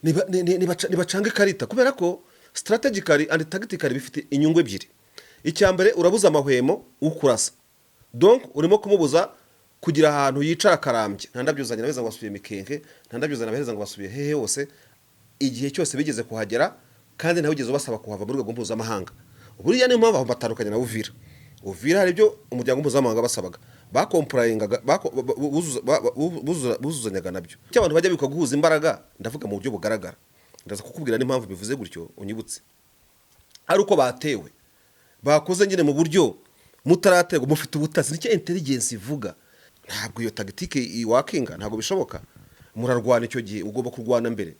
nibacanga ikarita kubera ko strategically and tactically bifite inyungu ebyiri. Icyambere urabuza amahwemo ukurasa. Donc urimo kumubuza kugira ahantu yicara karambye. Ntandabyuzanya nabeza ngo basubiye Mikenke, ntandabyuzanya nabereza ngo basubiye hehe hose. Igihe cyose bigeze kuhagera kandi nawe ugeze basaba kuhava muri rwego mpuzamahanga. Buriya niyo mpamvu batandukanye na Uvira. Uvira hari byo umuryango mpuzamahanga basabaga. Bakomprayingaga buzuzanyaga nabyo. Cyo abantu bajya bikwa guhuza imbaraga ndavuga mu buryo bugaragara. Ndaza kukubwira n'impamvu bivuze gutyo unyibutse. Ari uko batewe. Bakoze nyine mu buryo mutaraterwa mufite ubutazi nicyo intelligence ivuga. Ntabwo iyo tactique iwakinga ntabwo bishoboka. Murarwana icyo gihe ugomba kurwana mbere.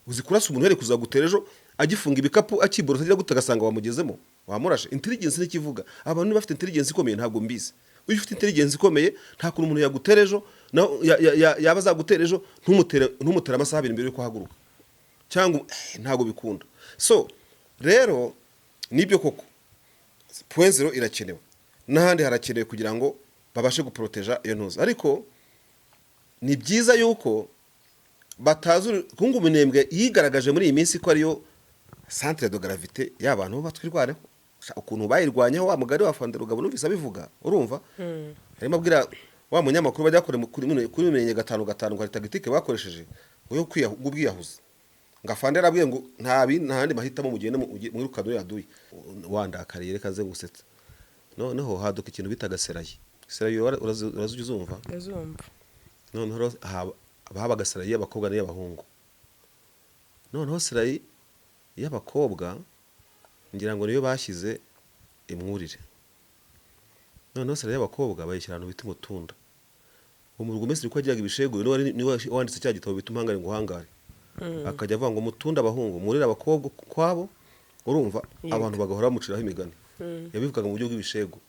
Uzi kurasa umuntu yari kuzagutera ejo agifunga ibikapu akiborosa agira gutagasanga wamugezemo wamurashe. Intelligence n'ikivuga abantu bafite intelligence ikomeye ntabwo mbizi. Uyu ufite intelligence ikomeye nta kuntu umuntu yagutera ejo yaba azagutera ejo ntumutera amasaha 2 mbere yo kuhaguruka cyangwa ntabwo bikunda. So rero nibyo koko point 0 irakenewe n'ahandi harakenewe kugira ngo babashe guproteja iyo ntuza. Ariko ni byiza yuko batazu kungu minembwe yigaragaje muri iyi minsi ko ariyo centre de gravité y'abantu batwirwaneho ukuntu bayirwanyeho wa mugari wa Fanderugabo numvise abivuga urumva. Harimo abwira wa munyamakuru bajya kuri menye 5 ngo tactique bakoresheje yo kwiyahubwiyahuza ngafandera abwiye ngo ntahandi mahitamo mugende muri rukado yaduye wandakariye reka ze gusetsa noneho haduka ikintu bitaga serayi urazuzumva noneho babaga serayi y'abakobwa n'iy'abahungu. Noneho serayi y'abakobwa ngira ngo niyo bashyize imwurire. Noneho serayi y'abakobwa bayishyira ahantu bita Mutunda. Umurwa Messi ko agiraga ibishego ni wanditse cya gitabo bita Umuhangare ngo uhangare. Akajya avuga ngo Mutunda abahungu murira abakobwa kwabo urumva abantu bagahora bamuciraho imigani. Yabivugaga mu buryo bw'ibishego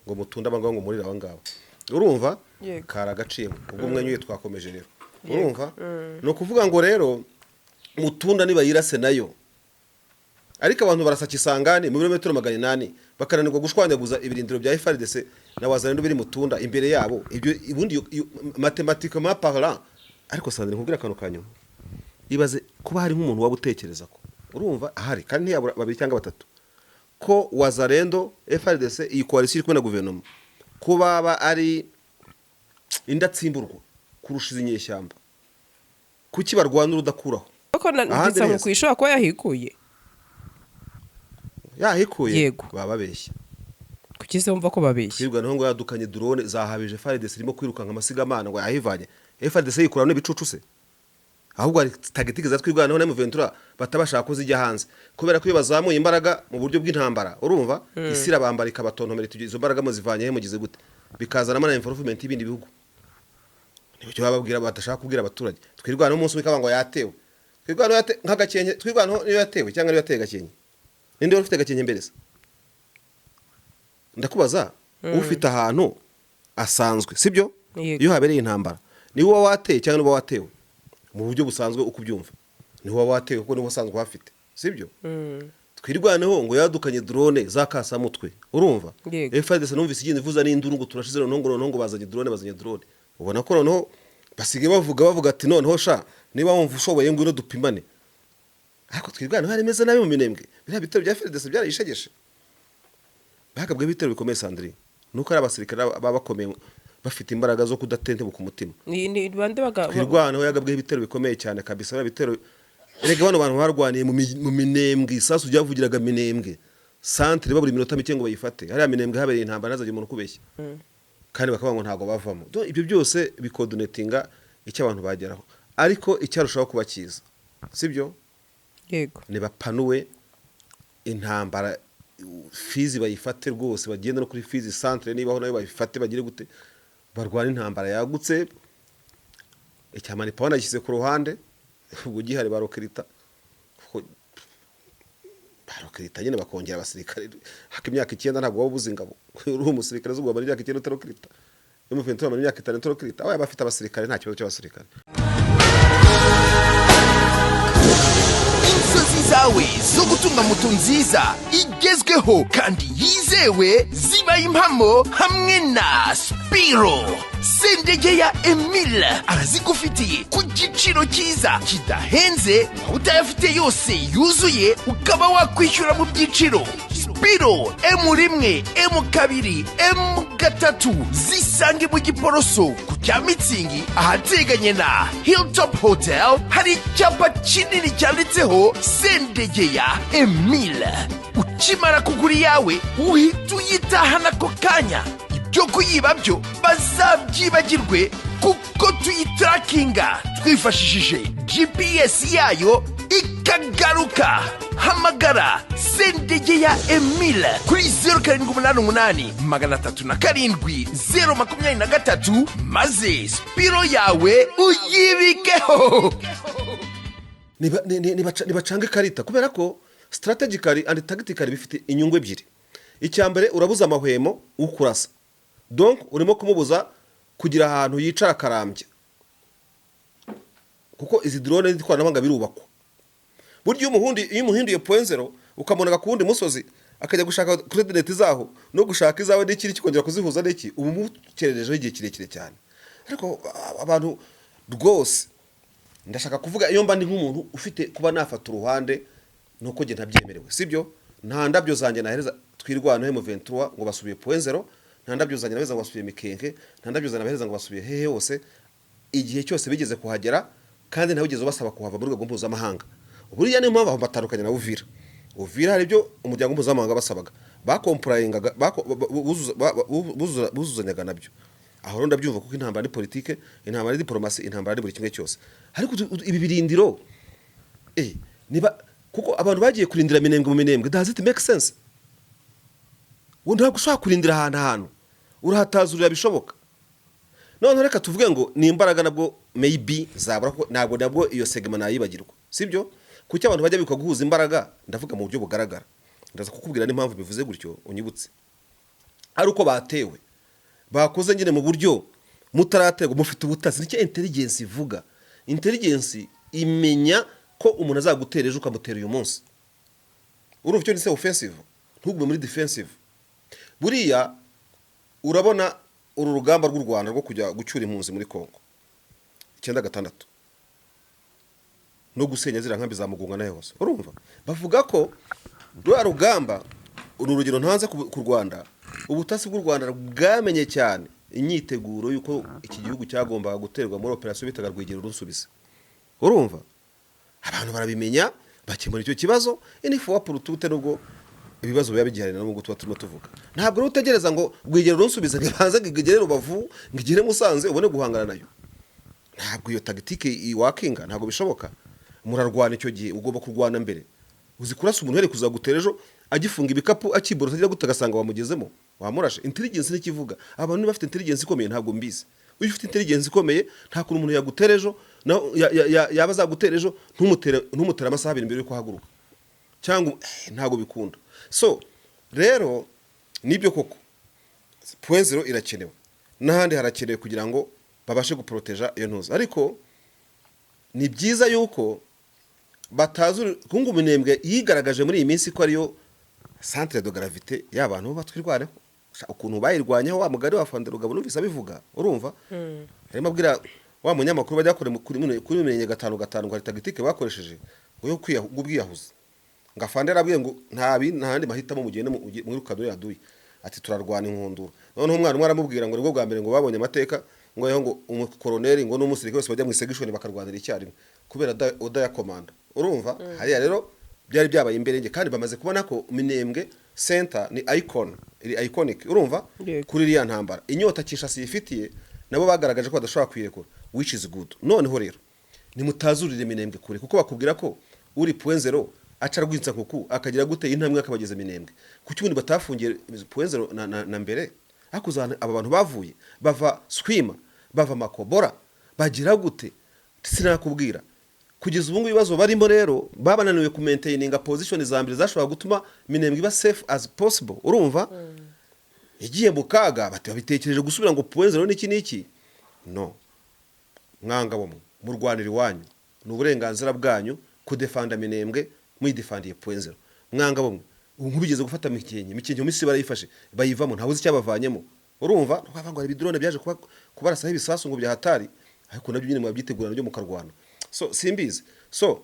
ngo Mutunda abangwa ngo murira abangaba urumva karagaciye ubwo mwenyuye twakomeje rero urumva no kuvuga ngo rero Mutunda niba yirase nayo ariko abantu barasaki isangane mu birometero 800 bakananirwa gushwanyaguza ibirindiro bya FARDC na wazarendo biri Mutunda imbere yabo ibyo ibundi mathematiquement parlant. Ariko sandire nkubwira kano kanyo ibaze kuba hari nk'umuntu wabutekereza ko urumva ahari kandi babiri cyangwa batatu ko wazarendo FARDC iyi coalition iri kumwe na guverinoma kuba aba ari indatsimburwa kurusha inyeshyamba kuki barwana urudakuraho uko nditsa mu kwishwa ko yahikuye bababeshya kuki se umva ko babeshya kwirwa naho ngo yadukanye drone zahabije FARDC irimo kwirukanka amasigamana ngo yahivanye FARDC yikurana n'ibicucu se ahubwo ari tactique zatwirwa naho na M23 batabashaka ko zijya hanze kubera ko iyo bazamuye imbaraga mu buryo bw'intambara urumva isira bambara ikabatontomera izo mbaraga mu zivanye he mugize gute bikazana na improvement y'ibindi bihugu. Nibyo bababwira batashaka kubwira abaturage twirwa no umunsi wikaba ngo yatewe twirwa no nk'agakenye twirwa no iyo yatewe cyangwa iyo yateye gakenye ninde ufite gakenye mbere se ndakubaza ufite ahantu asanzwe sibyo iyo habereye intambara ni wowe wateye cyangwa nibo watewe mu buryo busanzwe ukubyumva ni wowe watewe kuko niwo usanzwe hafite sibyo twirwaneho ngo yadukanye drone zakasa mutwe urumva FARDC numvise igindi vuza n'induru ngo turashize nongo bazanye drone ubona ko noneho basige bavuga ati noneho sha niba wumva ushoboye ngwino dupimane. Ariko twirwaneho hari meze nabi mu minembwe bira bitero bya FARDC byarayishegeshe bagabwe bitero bikomeye Sandrine nuko ari abasirikare babakomeye bafite imbaraga zo kudatente ku mutima ni bande twirwaneho yagabwe ibitero bikomeye cyane kabisa bitero erega bano bantu barwaniye mu minembwe isasu ryavugiraga minembwe centre baburi minota mike ngo bayifate hari minembwe habereye intambara nazaje umuntu kubeshya kandi bakaba ngo ntago bavamo ibyo byose bikoordinatinga icyo abantu bageraho ariko icyarushaho kuba cyiza sibyo ni bapanuwe intambara Fizi bayifate rwose bagenda no kuri Fizi centre niba nayo bayifate bagire gute barwana intambara yagutse icyamani pawona gishyize ku ruhande ubwo gihari barokirita nyine bakongera abasirikare haka imyaka 9 ntabwo wabuze ingabo uri umusirikare z'ubwo bari imyaka 9 utarokirita yo mufite mu myaka 5 utarokirita aba bafite abasirikare nta kibazo cy'abasirikare. Inzozi zawe zo gutuma moto nziza igezweho kandi yizewe zibaye impamo hamwe na Spiro. Sendegeya Emile arazigufitiye ku giciro cyiza kidahenze, utayafite yose yuzuye ukaba wakwishyura mu byiciro. Spiro M1, M2, M3 zisange mu Giporoso ku cya Mitsingi ahateganye na Hilltop Hotel. Hari icyapa kinini cyanditseho Sendegeya Emile. Ukimara kugura iyawe uhita uyitahana ako kanya. Ibyo kuyiba byo bazabyibagirwe kuko tuyitarakinga twifashishije GPS yayo ikagaruka. Hamagara Sendegeya Emile kuri 0788 307 023 maze Spiro yawe uyibikeho. Nibacanga ikarita kubera ko strategically and tactically bifite inyungu ebyiri. Icyambere urabuza amahwemo ukurasa, donc urimo kumubuza kugira ahantu yicara karambye, kuko izi drone n'itwarabanga birubakwa. Buryo umuhinduye point zero ukamonaga ku wundi musozi akajya gushaka coordinate zaho no gushaka izawe n'ikiri kikongera kuzihuza n'iki, ubu mukererejeho igihe kirekire cyane. Ariko abantu rwose ndashaka kuvuga iyo mba ndi nk'umuntu ufite kuba nafata uruhande nuko nge ntabyemerewe, sibyo? Nta ndabyo zanjye nahereza twirwanaho mu 23 ngo basubiye point zero, nta ndabyo zanjye nabeza ngo basubiye Mikenke, nta ndabyo zanjye nahereza ngo basubiye hehe hose. Igihe cyose bigeze kuhagera kandi nawe ugeze basaba kuhava mu rwego mpuzamahanga. Buriya niyo mpamvu batandukanye na Uvira hari ibyo umuryango mpuzamahanga basabaga, bakomprayingaga, buzuzanyaga nabyo. Aho rero ndabyumva kuko intambara ni politike, intambara ni diplomasi, intambara ni buri kimwe cyose. Ariko ibi birindiro niba kuko abantu bagiye kurindira Minembwe mu Minembwe, does it make sense? Ntabwo ushaka kurindira ahantu urahatazurira bishoboka. None reka tuvuge ngo ni imbaraga nabwo maybe zabura ko nabwo iyo segment nayibagirwa, sibyo? Kuki abantu bajya bikwa guhuza imbaraga, ndavuga mu buryo bugaragara. Ndaza kukubwira n'impamvu bivuze gutyo unyibutse. Ari uko batewe bakoze nyine mu buryo mutaraterwa, mufite ubutazi. Nicyo intelligence ivuga. Intelligence imenya ko umuntu azagutera ejo ukamutera uyu munsi. Urumva icyo ni se offensive, ntugwe muri defensive. Buriya urabona uru rugamba rw'u Rwanda rwo kujya gucyura impunzi muri Kongo 96 no gusenya zira nkambi za Mugunga nayo hose. Urumva bavuga ko rwa rugamba urugero ntanze ku Rwanda, ubutasi bw'u Rwanda bwamenye cyane inyiteguro yuko iki gihugu cyagombaga guterwa muri operation bitaga Rwigero Runsubize. Urumva abantu barabimenya bakemura icyo kibazo inifu wa purutute nubwo ibibazo biba bigihari na nubwo tuba turimo tuvuga. Ntabwo rero utegereza ngo Rwigero Runsubize ngibanze ngigere Rubavu ngigire Musanze ubone guhangana nayo. Ntabwo iyo tactique iwakinga, ntabwo bishoboka. Murarwana icyo gihe ugomba kurwana mbere. Uzi kurasa umuntu here kuzagutera ejo agifunga ibikapu akiborosa ajya gutagasanga wamugezemo wamurashe. Intelligence n'ikivuga abantu bafite intelligence ikomeye ntabwo mbizi. Uyu ufite intelligence ikomeye nta kuntu umuntu yagutera ejo yaba azagutera ejo ntumutera amasaha 2 mbere yo kuhaguruka cyangwa ntabwo bikunda. So rero nibyo koko point zero irakenewe n'ahandi harakenewe kugira ngo babashe guproteja iyo ntuza. Ariko ni byiza yuko batazura kungu Minembwe yigaragaje muri iyi minsi ko ariyo centre de gravité y'abantu batwirwaneho ukuntu bayirwanyeho wa mugari wa Fanderugabo numvise abivuga. Urumva harimo abwira wa munyamakuru bajya kuri Minembwe 5 ngo tactique bakoresheje yo kwiyahubwiyahuza nga Fandera abwiye ngo ntahandi mahitamo mugende muri Kadore yaduye ati turarwana inkundura. None umwana umwe aramubwira ngo nibwo bwa mbere ngo babonye amateka ngo umukoloneli ngo n'umusirikare wese bajya mu segishoni bakarwanira icyarimwe kubera oda ya komanda. Urumva hariya rero byari byabaye imberenge kandi bamaze kubona ko Minembwe center ni iconic. Urumva kuri iriya ntambara inyota Kinshasa yifitiye nabo bagaragaje ko badashobora kwirekura, which is good. Noneho rero nimutazurire Minembwe kure kuko bakubwira ko uri point zero acarwinsa kuku akagira gute intambwe akabageze Minembwe. Kuki ubundi batafungiye point zero na mbere akuzana aba bantu bavuye bava Swima bava Makobora bagira gute sinakubwira. Kugeza ubu ibibazo barimo rero babananiwe ku maintaininga position za mbere zashobora gutuma Minembwe iba safe as possible. Urumva igiye mu kaga batabitekereje gusubira ngo point zero n'iki no mwanga bo mu Rwanda iwanyu n'uburenganzira bwanyu kudefanda Minembwe muyidefandiye point zero mwanga bomwe ubu nkubigeze gufata mikenke mu minsi barayifashe bayivamo ntabuze icyabavanyemo urumva ngo hari ibidrone byaje kubarasaho ibisasu ngo byahatari ariko nabyo nyine mwabyitegura nabyo mukarwana so simbizi so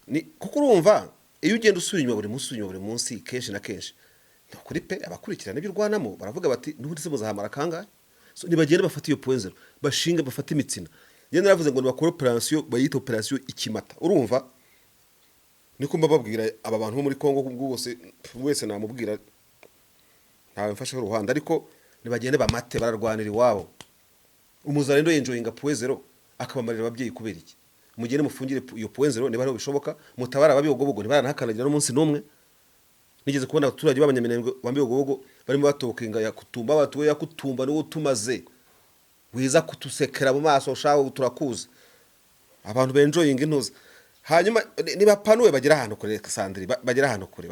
ni kuko urumva iyo ugenda usubira inyuma buri munsi kenshi na kenshi kuri pe abakurikirana ibyo urwanamo baravuga bati n'ubundi se muzahamara kangahe so nibagenda bafata iyo point zero bashinga bafata imitsina njye naravuze ngo nibakora operation bayita operation ikimata urumva niko mbabwira aba bantu bo muri Kongo bwose wese namubwira ntawe mfashe uruhande ariko nibagende bamate bararwanira iwabo umuzarendo yenjoyinga point zero akabamarira ababyeyi kubera iki mugende mufungire iyo point zero niba ari bishoboka mutabara ababiyogobogo ntibaranakanagira n'umunsi n'umwe nigeze kubona abaturage b'abanyaminembwe bambiyogobogo barimo batokinga yakutumba batuwe yakutumba niwo tumaze wiza kutusekera mu maso shawo turakuza abantu benjoyinga intuza hanyuma niba panuwe bagira ahantu kure Sandri bagira ahantu kure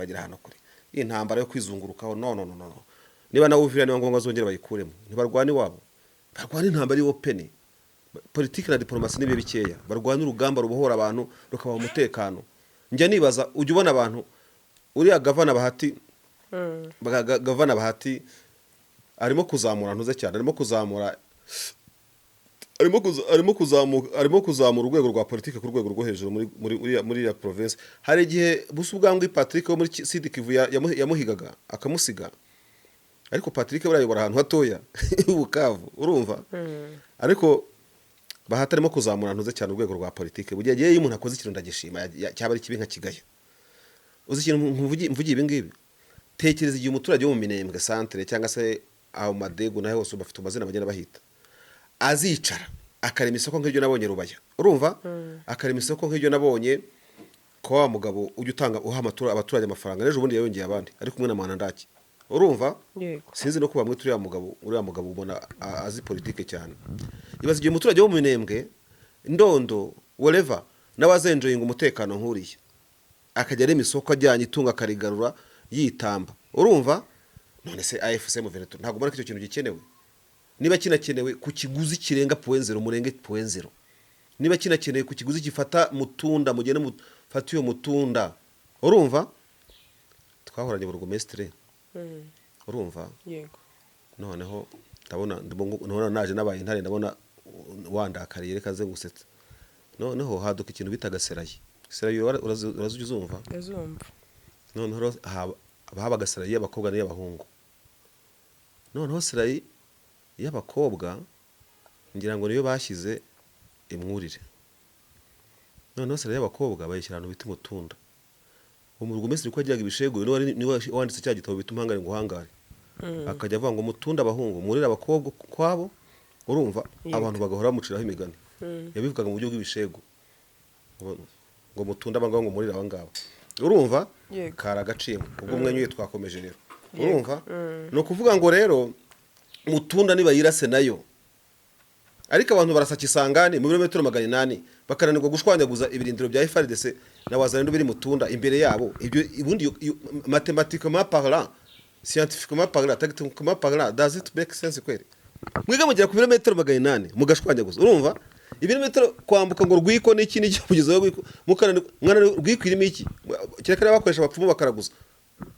iyi ntambara yo kwizungurukaho no niba nawe uvira niba ngombwa zongera bayikuremo ntibarwani wabo barwani intambara yo open politiki na diplomasi nibe bikeya barwani urugamba rubohora abantu rukaba umutekano njya nibaza ujye ubona abantu uriya gavana bahati arimo kuzamura ntuze cyane arimo kuzamura urwego rwa politiki ku rwego rwo hejuru muri ya province hari igihe busu bwangwi Patrick wo muri Sud Kivu yamuhigaga akamusiga ariko Patrick barayobora ahantu hatoya Bukavu urumva ariko bahatarimo kuzamura ntuze cyane urwego rwa politiki bugiye giye umuntu akoze ikintu ndagishima cyaba ari kibi nka kigaya uzi ikintu mvugiye ibi ngibi tekereza igihe umuturage wo mu Minembwe centre cyangwa se aho Madego naho hose bafite amazina bagenda bahita azicara akarema isoko nk'iryo nabonye Rubaya urumva akarema isoko nk'iryo nabonye ko wa mugabo ujye utanga uha abaturage amafaranga n'ejo bundi yayongeye abandi ari kumwe na Manandaki urumva sinzi no kuba mwe turi uriya mugabo ubona azi politike cyane ibaze igihe umuturage wo mu Minembwe ndondo whatever nabazenjoyinga umutekano nkuriye akajya arema isoko ajyanye itunga karigarura yitamba urumva none se AFC mu Veneto ntago mbona ko icyo kintu gikenewe niba kinakenewe ku kiguzi kirenga point zero murenge point zero niba kinakenewe ku kiguzi gifata mutunda mugene mufata iyo mutunda urumva twahoranye burugomestre urumva yego noneho ndabona naje nabaye intare ndabona wandakariye reka ze gusetsa noneho haduka ikintu bitaga Serayi urazumva noneho habaga Serayi y'abakobwa n'iy'abahungu noneho Serayi y'abakobwa ngira ngo niyo bashyize imwurire noneho Serayi y'abakobwa bayishyira ahantu bita umutunda umurugomestre ko ajyaga ibishego niwe wanditse cya gitabo bita Umuhangare ngo uhangare akajya avuga ngo mutunda abahungu murira abakobwa kwabo urumva abantu bagahora bamuciraho imigani yabivugaga mu buryo bw'ibishego ngo mutunda abangabo ngo murira abangabo urumva karagaciyemo ubwo mwenyuye twakomeje rero urumva no kuvuga ngo rero mutunda niba yirase nayo ariko abantu barasaka isangane mu birometero 800 bakananirwa gushwanyaguza ibirindiro bya FARDC na wazarendo biri mutunda imbere yabo ibyo ibundi mathématiquement parlant scientifiquement parlant tactiquement parlant does it make sense kwere mwiga mugera ku birometero 800 mugashwanyaguza urumva ibirometero kwambuka ngo rwiko n'iki n'iki kugezaho rwiko mwana rwiko irimo iki kirekare bakoresha abapfumu bakaraguza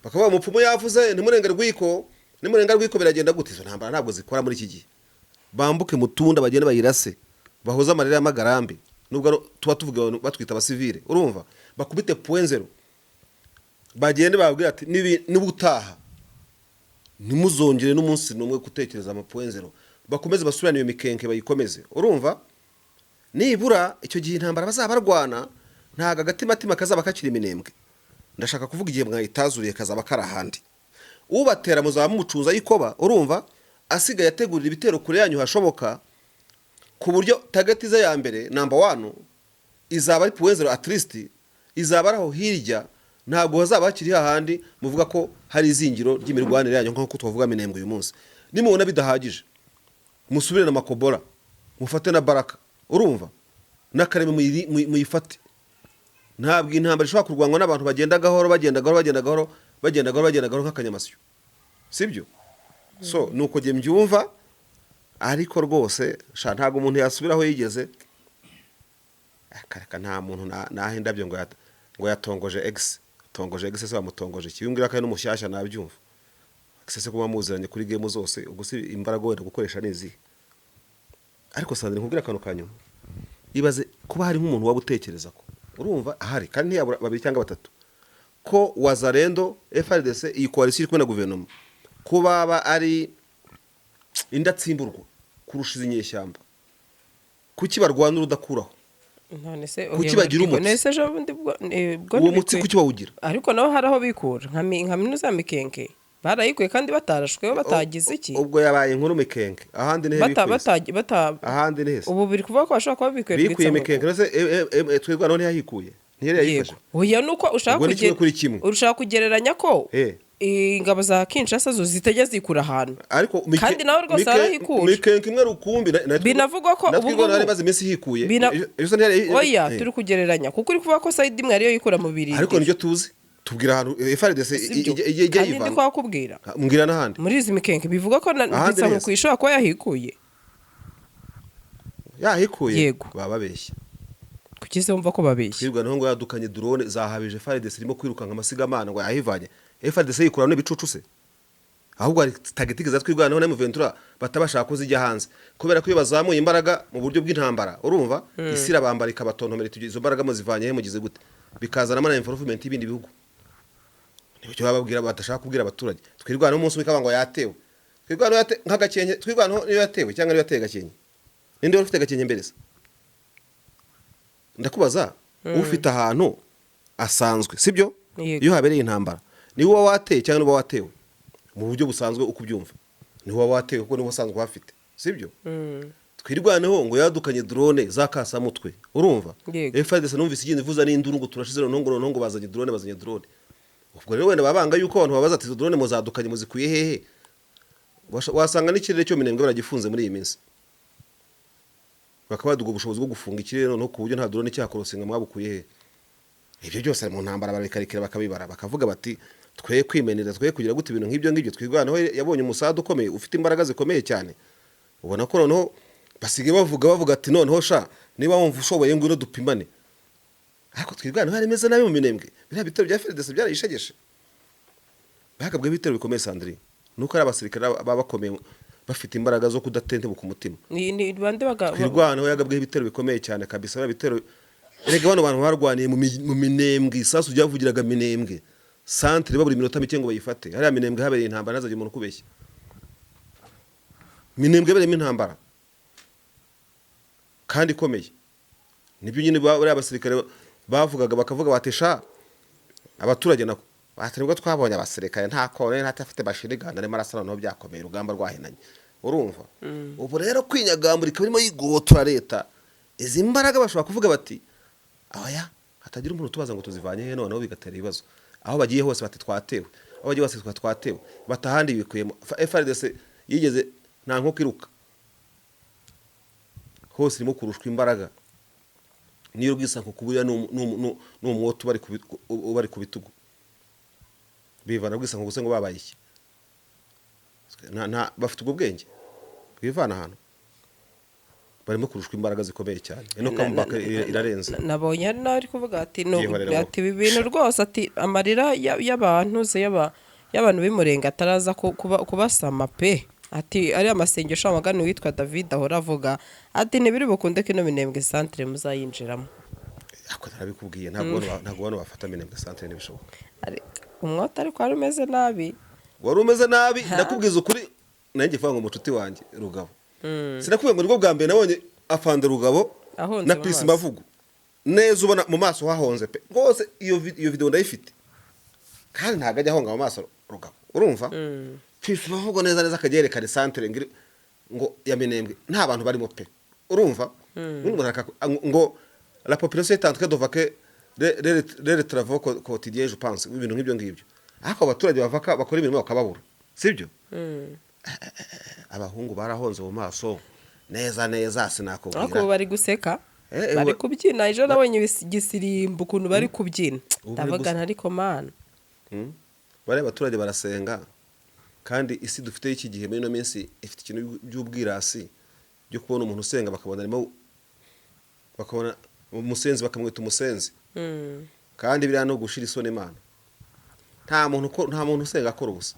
bakaba umupfumu yavuze ntimurenga rwiko biragenda gute izo ntambara ntabwo zikora muri iki gihe bambuke mutunda bagende bayirase bahoza amarira y'amagarambe nubwo tuba tuvuga batwita abasivile urumva bakubite point zero bagende babwira ati nibutaha nimuzongere n'umunsi numwe gutekereza ama point zero bakomeze basubirane iyo mikenke bayikomeze urumva nibura icyo gihe intambara bazabarwana ntaga gatimatima kazaba kakiri Minembwe ndashaka kuvuga igihe mwayitazuriye kazaba karahandi ubatera muzaba mucuza yikoba urumva asigaye ategurira ibitero kure yanyu hashoboka ku buryo tagatiza ya mbere number 1 izaba ari point zero at least izaba araho hirya ntago hazaba hakiri hahandi muvuga ko hari izingiro ry'imirwanire yanyu nko twavuga Minembwe uyu munsi nimubona bidahagije musubire na Makobora mufate na Baraka urumva nakareme muyifate ntabwo intambara ishobora kurwanwa n'abantu bagenda gahoro nk'akanyamasyo sibyo so nuko je mbyumva ariko rwose ntago umuntu yasubiraho yigeze akareka nta muntu nahindabyo ngo yatongoje X bamutongoje gisese bamutongoje kibimbwira kandi n'umushyashya nabyumva gisese kuba muziranye kuri game zose ubwo si imbaraga wenda gukoresha nezi ariko Sandrine nkubwira akantu kanyuma ibaze kuba hari nk'umuntu wabutekereza ko urumva ahari kandi ntiyabura babiri cyangwa batatu ko Wazalendo FRDC iyi coalition iri kumwe na guverinoma ko baba ari indatsimburwa kurusha izinyeshyamba kuki barwana urudakuraho none se kuki bagira umutsi nese jo bundi bwo uwo mutsi kuki bawugira ariko naho haraho bikura nka minuza mikenke barayikuye kandi batarashweho batagize iki ubwo yabaye inkuru mikenke ahandi nehe ahandi nehese ubu biri kuvuga ko bashobora kuba bikuye mikenke nose twirwa none yahikuye ntiyari yayifashe oya nuko ushaka kugereranya ko ingabo za Kinshasa zo zitajya zikura ahantu ariko kandi nawe rwose arahikura mikenke imwe rukumbi binavugwa ko ubu bari bazi iminsi hikuye oya turi kugereranya kuko uri kuvuga ko side imwe ariyo yikura mu birindi ariko nibyo tuzi tubwira ahantu FRDC ijye kandi ndi kwakubwira mbwira n'ahandi muri izi mikenke bivuga ko nditsa kwishobora ko yahikuye baba babeshya kukize wumva ko babeshya twirwa naho ngo yadukanye drone zahabije FRDC irimo kwirukanka amasigamana ngo yahivanye FRDC yikurana n'ibicucu se ahubwo ari tagitike zatwirwa naho na Ventura batabashaka ko zijya hanze kubera ko iyo bazamuye imbaraga mu buryo bw'intambara urumva isira bambara ikabatontomera izo mbaraga mu zivanye he mugize gute bikazana na improvement y'ibindi bihugu nibyo bababwira batashaka kubwira abaturage twirwa naho umunsi wikaba ngo yatewe twirwa naho nk'agakenye twirwa naho niyo yatewe cyangwa niyo yateye gakenye ninde wari ufite gakenye mbere se ndakubaza ufite ahantu asanzwe sibyo iyo habereye intambara ni wowe wateye cyangwa niwo watewe mu buryo busanzwe uko ubyumva ni wowe watewe kuko niwo usanzwe hafite sibyo twirwaneho ngo yadukanye drone zakasamutwe urumva FRDC numvise igindi vuza n'induru ngo turashize nongo bazanye drone ubwo rero wenda babanga yuko abantu babaza ati drone muzadukanye muzikuye hehe wasanga n'ikirere cyo minembwe baragifunze muri iyi minsi bakabaduga ubushobozi bwo gufunga ikirere no ku buryo nta drone cyakorosinga mwabukuye he ibyo byose mu ntambara barabikarikira bakabibara bakavuga bati twe kwimenera twe kugira gute ibintu nk'ibyo twirwanaho yabonye umusada ukomeye ufite imbaraga zikomeye cyane ubona ko noneho basige bavuga ati noneho sha niba wumva ushoboye ngwino dupimane ariko twirwanaho hari meze nabi mu minembwe biriya bitero bya FRDC byarayishegeshe bakabwe bitero bikomeye Sandrine nuko ari abasirikare babakomeye bafite imbaraga zo kudatente ku mutima ni bande twirwanaho yagabwe ibitero bikomeye cyane kabisa bitero erega bano bantu barwaniye mu minembwe isasu ryavugiraga minembwe centre baburi minota mike ngo bayifate hari minembwe habereye intambara nazaje umuntu kubeshya minembwe bereye intambara kandi komeye nibyo nyine bari abasirikare bavugaga bakavuga batesha abaturage nako baterwa twabonye abasirikare nta kone ntatafite bashiriganda ne marasana no byakomeye urugamba rwahenanye urumva ubu rero kwinyagambura birimo yigotora leta izi mbaraga bashobora kuvuga bati aya hatagira umuntu tubaza ngo tuzivanye he noneho bigatera ibibazo aho bagiye hose bati twatewe aho bagiye hose twatewe batahandi bikuyemo FRDC yigeze nta nko kiruka hose irimo kurushwa imbaraga niyo rwisanko kuburya n'umwoto bari ku bitugu bivana rwisanko guse ngo babaye iki nta bafite ubwo bwenge bivana ahantu barimo kurushwa imbaraga zikomeye cyane ino kambaka irarenze nabonye hari nari kuvuga ati no ati ibintu rwose ati amarira y'abantu y'abantu bimurenga ataraza kubasama pe ati ari amasengesho amagani witwa David ahora avuga ati nibiri bukunde kino minembwe centre muzayinjiramo ako narabikubwiye ntabwo bano bafata minembwe centre nibishoboka umwota ariko ari umeze nabi wari umeze nabi ndakubwiza ukuri nanjye fanga umucuti wanjye Rugabo sinakubwiye ngo nibwo bwa mbere nabonye afande Rugabo na Peace Mavugo neza ubona mu maso hahonze pe rwose iyo video ndayifite kandi ntago ajya honga mu maso Rugabo urumva Peace Mavugo neza akagerekana centre ngo ya minembwe nta bantu barimo pe urumva ngo la population est en train de vaquer les travaux quotidiens je pense ibintu nk'ibyo ngibyo ariko abaturage bavaka bakora imirimo bakababura sibyo abahungu barahonze mu maso neza sinakubwira ariko bari guseka bari kubyina ejo nabonye igisirimbo ukuntu bari kubyina ndavugana ariko mana bari abaturage barasenga kandi isi dufite iki gihe muri no minsi ifite ikintu by'ubwirasi byo kubona umuntu usenga bakabona umusenzi bakamwita umusenzi kandi biriya no gushira isoni Imana nta muntu usenga akora ubusa,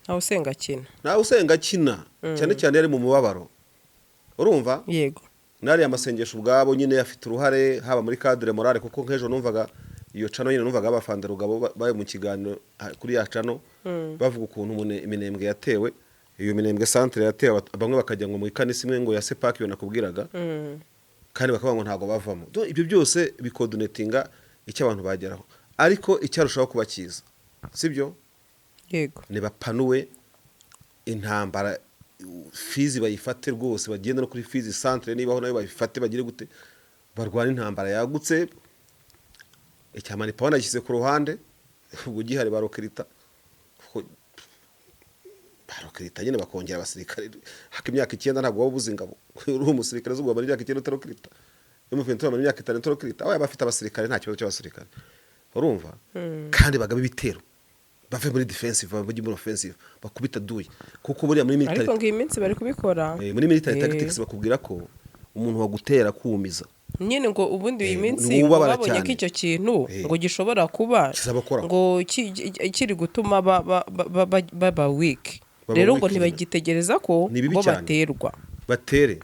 ntawe usenga akina, ntawe usenga akina cyane cyane yari mu mubabaro. Urumva? Yego. Nari amasengesho ubwabo nyine afite uruhare haba muri cadre morale, kuko nk'ejo numvaga iyo cano nyine numvaga abafanda Rugabo baye mu kiganiro kuri ya cano bavuga ukuntu iminembwe yatewe, iyo minembwe centre yatewe, bamwe bakajya ngo mu ikanisa imwe ngo ya Sepak yo nakubwiraga, kandi bakavuga ngo ntago bavamo. Ibyo byose bikoordinatinga icyo abantu bageraho, ariko icyarushaho kuba cyiza, sibyo? Yego. Ne bapanuwe intambara Fizi bayifate rwose, bagenda no kuri Fizi centre nibaho nayo bayifate, bagire gute barwana intambara yagutse. Icyamani Pawona yashyize ku ruhande, ubwo gihari barokirita nyine bakongera abasirikare haka imyaka 9 ntabwo wabuze ingabo uri umusirikare z'ubwo bari imyaka 9 utarokirita, imufite mu myaka 5 utarokirita, aba bafite abasirikare nta kibazo cy'abasirikare. Urumva? Kandi bagaba ibitero bave muri defensive bajye muri offensive bakubita duye, kuko buriya muri military ariko ngiye iminsi bari kubikora muri military tactics bakubwira ko umuntu wagutera kumiza nyine ngo ubundi iyi minsi babonye ko icyo kintu ngo gishobora kuba ngo kiri gutuma baba weak, rero ngo ntibagitegereza ko bo batere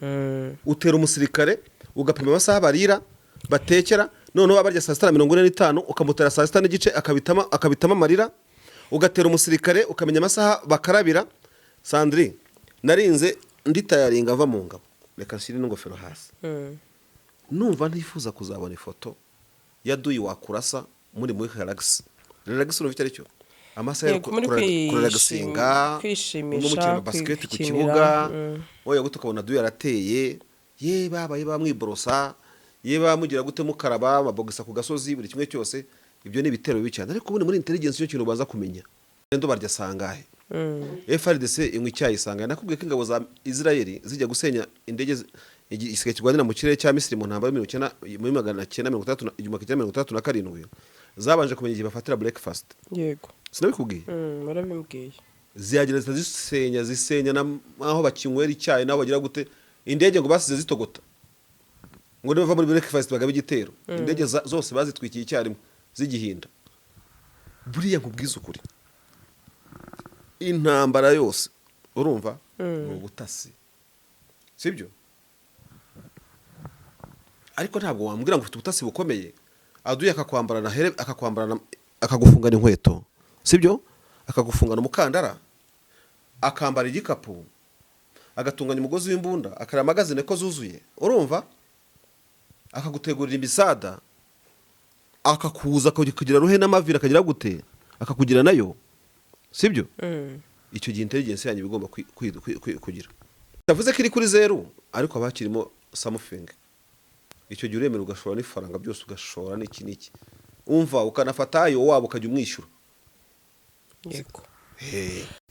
utera umusirikare ugapima amasaha barira batekera, noneho abarya saa 45 ukamutera saa 6 n'igice akabitama amarira, ugatera umusirikare ukamenya amasaha bakarabira. Sandrine narinze nditayaringa ava mu ngabo, reka nshyire n'ingofero hasi, numva ntifuza kuzabona ifoto ya duyi wakurasa muri relax urufite aricyo amasaha yo kuragasinga kwishimira basket ku kibuga, oya guto ukabona duyi yarateye ye babaye bamwiborosa ye bamugira gute mukaraba ababogisa ku gasozi buri kimwe cyose. Ibyo ni bitero bicana, ariko ubundi muri intelligence cyo kintu baza kumenya ndo barya sangahe. FRDC ingwe cyayisanga nakubwiye ko ingabo za Israeli zijya gusenya indege igisike kigwanira mu kirere cya Misiri mu ntambara muri 1937 zabanje kumenya igihe bafatira breakfast. Yego, sinabikubwiye marabimbwiye. Ziyagereza zisenya aho bakinywera icyayi naho bagira gute indege ngo basize zitogota ngo bava muri breakfast bagaba igitero. Indege zose bazitwikiye icyarimwe zigihinda. Buriya nkubwiza ukuri intambara yose urumva mu butasi, sibyo? Ariko ntabwo wambwira ngo ufite ubutasi bukomeye aduye akakwambarana akagufungana inkweto, sibyo? Akagufungana umukandara, akambara igikapu, agatunganya umugozi w'imbunda, akara magazine ko zuzuye, urumva? Akagutegurira imisada, akakuza kugira ruhe n'amavira akagira gute akakugira nayo, sibyo? Icyo gihe intelligence yanyu bigomba kugira. Tavuze ko iri kuri 0 ariko abakirimo something. Icyo gihe uremera ugashora n'ifaranga byose ugashora n'iki umva ukanafata ayo wabo ukajya umwishyura. Yego.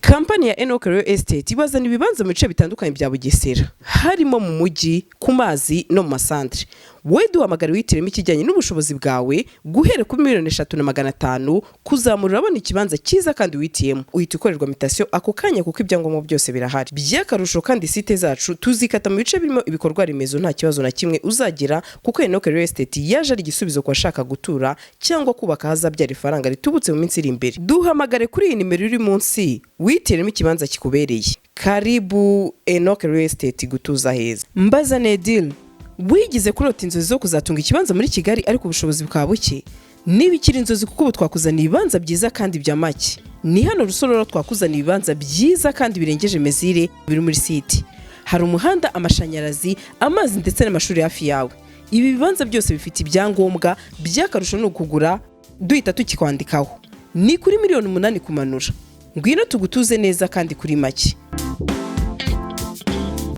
Kampani ya Enoch Real Estate ibazana ibibanza mu bice bitandukanye bya Bugesera, harimo mu mujyi, ku mazi no mu masantre. Wowe duhamagara witiremo ikijyanye n'ubushobozi bwawe guhera kuri 3,500,000 kuzamura abona ikibanza cyiza kandi witiyemo. Uhita ukorerwa mutation ako kanya kuko ibyangombwa byose birahari. Byakarusho kandi site zacu tuzikata mu bice birimo ibikorwa remezo nta kibazo na kimwe uzagira, kuko Enoch Real Estate yaje ari igisubizo ku bashaka gutura cyangwa kubaka hazabyara ifaranga ritubutse mu minsi iri imbere. Duhamagare kuri iyi nimero iri munsi witiremo ikibanza kikubereye. Karibu Enoch Real Estate gutuza heza. Mbaza Nedil, wigize kurota inzozi zo kuzatunga ikibanza muri Kigali ariko ubushobozi bwa buke? Niba ikiri inzozi kuko ubu twakuzana ibibanza byiza kandi bya make. Ni hano Rusororo twakuzana ibibanza byiza kandi birengeje mezire biri muri site. Hari umuhanda, amashanyarazi, amazi ndetse n'amashuri hafi yawe. Ibi bibanza byose bifite ibyangombwa, byakarusho no kugura duhita tukikwandikaho. Ni kuri 8,000,000 kumanura. Ngwino tugutuze neza kandi kuri make.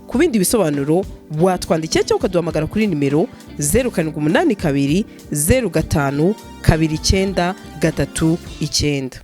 Ku bindi bisobanuro watwandikira cyangwa ukaduhamagara kuri nimero 0782 05 29 39.